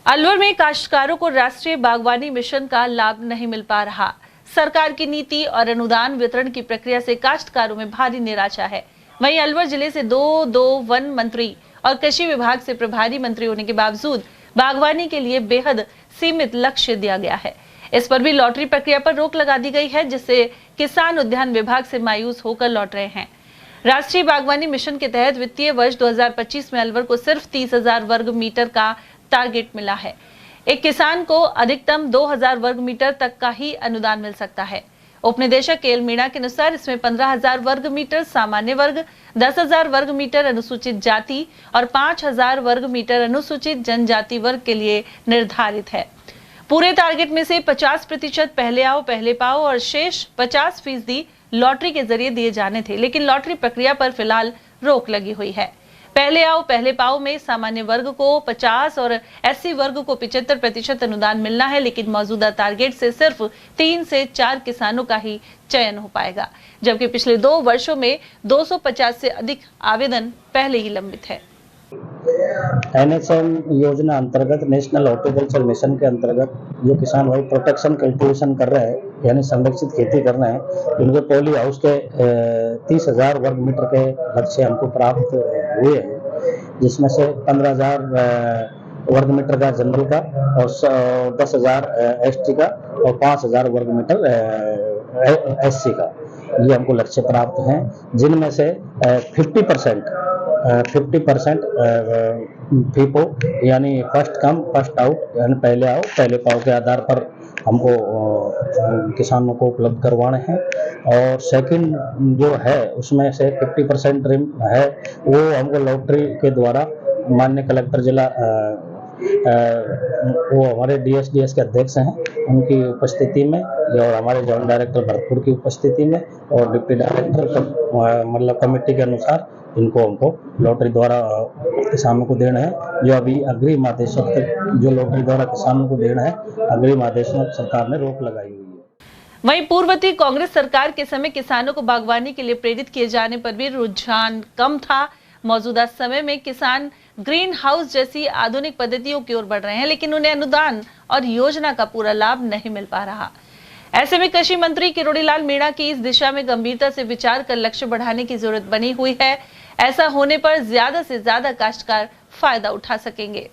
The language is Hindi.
अलवर में काश्तकारों को राष्ट्रीय बागवानी मिशन का लाभ नहीं मिल पा रहा। सरकार की नीति और अनुदान वितरण की प्रक्रिया से काश्तकारों में भारी निराशा है। वहीं अलवर जिले से दो वन मंत्री और कृषि विभाग से प्रभारी मंत्री होने के बावजूद बागवानी के लिए बेहद सीमित लक्ष्य दिया गया है। इस पर भी लॉटरी प्रक्रिया पर रोक लगा दी गई है, जिससे किसान उद्यान विभाग से मायूस होकर लौट रहे हैं। राष्ट्रीय बागवानी मिशन के तहत वित्तीय वर्ष 2025 में अलवर को सिर्फ 30,000 वर्ग मीटर का टारगेट मिला है। एक किसान को अधिकतम 2,000 वर्ग मीटर तक का ही अनुदान मिल सकता है। उपनिदेशक केएल मीणा के अनुसार इसमें 15,000 वर्ग मीटर सामान्य वर्ग, 10,000 वर्ग मीटर अनुसूचित जाति और 5,000 वर्ग मीटर अनुसूचित जनजाति वर्ग के लिए निर्धारित है। पूरे टारगेट में से 50% पहले आओ पहले पाओ और शेष 50% लॉटरी के जरिए दिए जाने थे, लेकिन लॉटरी प्रक्रिया पर फिलहाल रोक लगी हुई है। पहले आओ पहले पाओ में सामान्य वर्ग को 50 और एससी वर्ग को 75% अनुदान मिलना है, लेकिन मौजूदा टारगेट से सिर्फ 3 से 4 किसानों का ही चयन हो पाएगा, जबकि पिछले 2 वर्षों में 250 से अधिक आवेदन पहले ही लंबित है। NHM योजना अंतर्गत नेशनल हॉर्टिकल्चर मिशन के अंतर्गत जो किसान भाई प्रोटेक्शन कल्टीवेशन कर रहे हैं, यानी संरक्षित खेती कर रहे हैं, उनके पॉली हाउस के 30,000 वर्ग मीटर के लक्ष्य हमको प्राप्त हुए हैं, जिसमें से 15,000 वर्ग मीटर का जनरल का और 10,000 ST का और 5,000 वर्ग मीटर SC का, ये हमको लक्ष्य प्राप्त हैं, जिनमें से 50% फीपो यानी फर्स्ट कम फर्स्ट आउट यानी पहले आओ पहले पाओ के आधार पर हमको किसानों को उपलब्ध करवाने हैं। और सेकंड जो है उसमें से 50% रिम है, वो हमको लॉटरी के द्वारा माननीय कलेक्टर जिला वो हमारे DSDS के अध्यक्ष हैं, उनकी उपस्थिति में और हमारे जॉइंट डायरेक्टर भरतपुर की उपस्थिति में और डिप्टी डायरेक्टर मतलब कमेटी के अनुसार इनको हमको लॉटरी द्वारा किसानों को देना है। जो अभी अग्रिम आदेश जो लॉटरी द्वारा किसानों को देना है, अग्रिम आदेश में सरकार ने रोक लगाई हुई है। वहीं पूर्ववर्ती कांग्रेस सरकार के समय किसानों को बागवानी के लिए प्रेरित किए जाने पर भी रुझान कम था। मौजूदा समय में किसान ग्रीन हाउस जैसी आधुनिक पद्धतियों की ओर बढ़ रहे हैं, लेकिन उन्हें अनुदान और योजना का पूरा लाभ नहीं मिल पा रहा। ऐसे में कृषि मंत्री किरोड़ीलाल मीणा की इस दिशा में गंभीरता से विचार कर लक्ष्य बढ़ाने की जरूरत बनी हुई है। ऐसा होने पर ज्यादा से ज्यादा काश्तकार फायदा उठा सकेंगे।